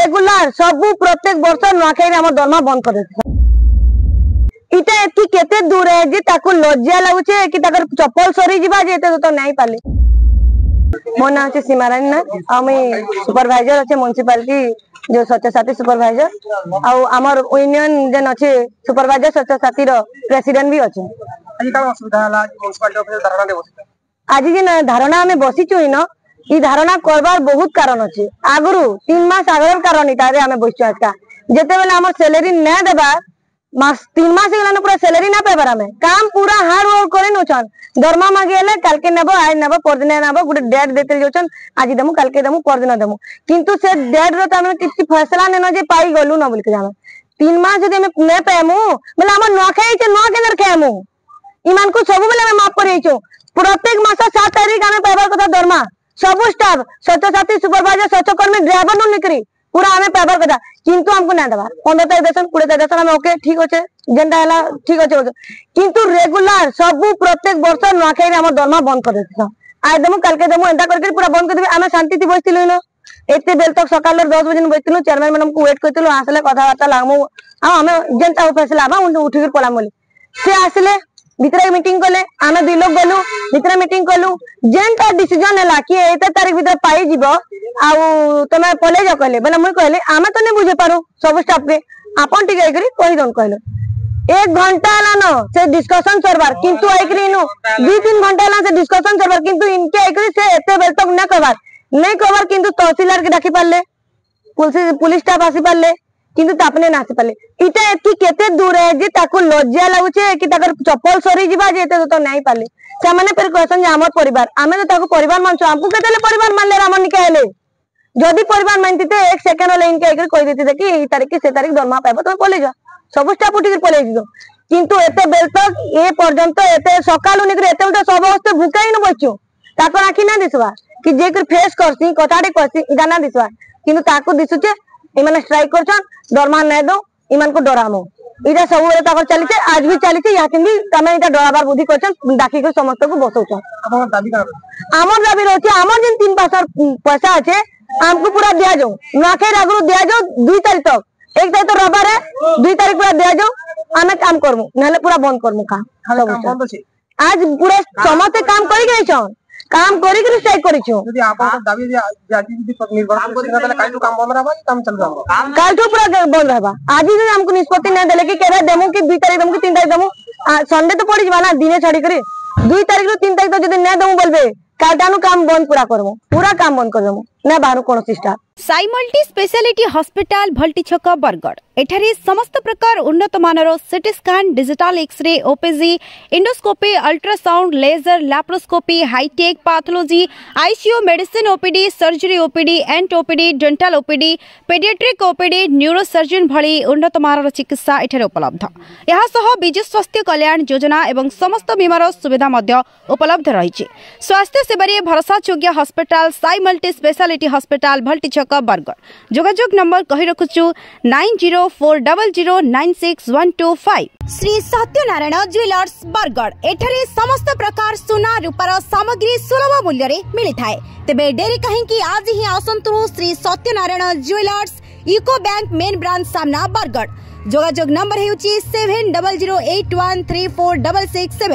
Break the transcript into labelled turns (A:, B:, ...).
A: Regular सबू प्रत्येक वर्ष नुआखाई आम दरमा बंद कर इटा एति केते दूर है जे ताको लज्जा लागुचे कि ताकर चप्पल सरी जिबा जे एते तो नहीं पाले। मो ना है सीमारानी ना आम सुपरवाइजर अच्छे म्युनिसिपालिटी जो स्वच्छ साथी सुपरवाइजर आउ आमर यूनियन जेन अच्छे सुपरवाइजर स्वच्छ साथी रो प्रेसिडेंट भी अच्छे। आज जेन धारणा आम बसीचु इन ई धारणा करबार बहुत कारण अच्छे। आगु 3 मास आगर कारण इटारे आम बसचु आजका जेते बेले आम सैलरी न देबा मास 3 मास गलान पूरा सैलरी ना पाइबार आम काम पूरा हार्ड वर्क करे नोचन दरमा मागे काल के नेबो आज नेबो परदिन नेबो गोटे डेट देते जोचन आज देमु काल के देमु परदिन देमु किंतु से डेट रो त हम किछि फैसला नेनो जे पाई गलु न बोल के जाम 3 मास जदि हम ने पाएमु बेले हम न खाई छ न केनर खाएमु ईमान को सब बेले हम माफ करै छु प्रत्येक मास 7 तारीख हम पाइबार कथा दरमा सब स्टाफ स्वच्छ साथी सुपरवाइजर स्वच्छ कर्मी ड्राइवर नु निकरी पूरा हमें पाइबार कथा किंतु हमको ना देबा 15 तारीख देसन 20 तारीख देसन हम ओके ठीक होचे जेंटा हला ठीक होचे किंतु रेगुलर सबू प्रत्येक वर्ष नुआखाई आम दरमा बंद कर देता आज देमु काल के देमु एंता करके पूरा बंद कर देबे आमे शांति थी बसतिलु न एते बेल तक सकाल 10 बजे बसतिलु चेयरमैन मैडम को वेट करतिलु आसले कथा वार्ता लागमु हमें जेंटा फैसला बा उठी के पळा मोली से आसले भीतर मीटिंग कले आमे 2 लोग गलु भीतर मीटिंग कलु जेंटा डिसीजन हला कि एते तारीख भीतर पाई जिवो आउ तमे पले जा कहले बेला मुई कहले आमे तो नै बुझे पारो सब स्टाफ के आपन ठीक आइकरी कहि दोन कहले 1 घंटा हला न से डिस्कशन सरबार किंतु आइकरी नो 2-3 घंटा हला से डिस्कशन सरबार किंतु इनके आइकरी से एते बेल तक न करबार किंतु तहसीलदार के डाकी पारले पुलिस स्टाफ आसी पारले किंतु तापने ना आसी पारले इटा एति केते दूर है जे ताको लज्जा लागुचे कि ताकर चप्पल सरी जिबा जे एते तो नहीं पारले से माने फिर कहसन जे हमर परिवार आमे तो ताको परिवार मानछो हमको केतेले परिवार मानले रामन निकायले जदि परिवार मानतिते 1 सेकंड ले इनके आइकरी कहि देतिते कि ई तारीख के से तारीख दरमा पाइबो तो पले जा सब स्टाफ उठी के पले जियो किंतु एते बेल तक ए पर्यंत एते सकालु निकरे एते तो सब हस्ते भुकाई न बच्चो ताको आखि ना दिसवा कि जे कर फेस करसी कथाडी करसी इदा ना दिसवा किंतु ताको दिसुचे ए माने स्ट्राइक करछन दरमा नै दो इमान को डरामो इदा सब बेले ताको चलीचे आज भी चलीचे याकिन भी तमे इदा डराबार बुद्धि करछन डाकी के समस्त को बसौछन हमर दाबी का हमर दाबी रहछि हमर जिन 3 पैसा আছে हमको पूरा दिया जाओ नुआखाई आगु दिया जाओ 2 तारीख तक 1 तारीख तो रविवार है 2 तारीख पूरा दिया जाओ आमे काम करमु नहले पूरा बंद करमु काम आज पूरा समस्त काम करि गई छन काम करी के स्ट्राइक करी छु यदि आपन दाबी जाति यदि निर्भर करते तले काल तो काम बंद रहबा काम चल रहबा काल तो पूरा बंद रहबा आज ही हमको निष्पत्ति न देले कि केबे देमु कि 2 तारीख देमु कि 3 तारीख देमु संडे तो पड़ी जबा ना दिने छाड़ी करे 2 तारीख रो 3 तारीख तो यदि न देमु बोलबे कालटानु काम बंद करमु पूरा काम बंद करमु ना बाहर कोन staff
B: Sai multi speciality hospital भल्टी छक बरगढ़ एठारे समस्त प्रकार उन्नत मानर CT scan digital x-ray OPG endoscopy ultrasound laser laparoscopy high tech pathology ICU medicine OPD surgery OPD ENT OPD dental OPD paediatric OPD neurosurgeon भली उन्नत मानर चिकित्सा एठारे उपलब्ध यहा सह विजु स्वास्थ्य कल्याण योजना एवं समस्त बीमार सुविधा मध्य उपलब्ध रही स्वास्थ्य सेवारे भरोसा योग्य hospital Sai multi speciality hospital भल्टी छक बरगढ़ जोगाजोग नंबर कहि रखुछु 9040096125 श्री सत्यनारायण ज्वेलर्स बरगढ़ एठारे समस्त प्रकार सोना रूपार सामग्री सुलभ मूल्य रे मिली थाए तेबे डेरी कहीं कि आज ही आसंतु Shri Satyanarayan jewellers UCO bank main branch सामना बरगढ़ जोगाजोग नंबर हेउची 7008134667।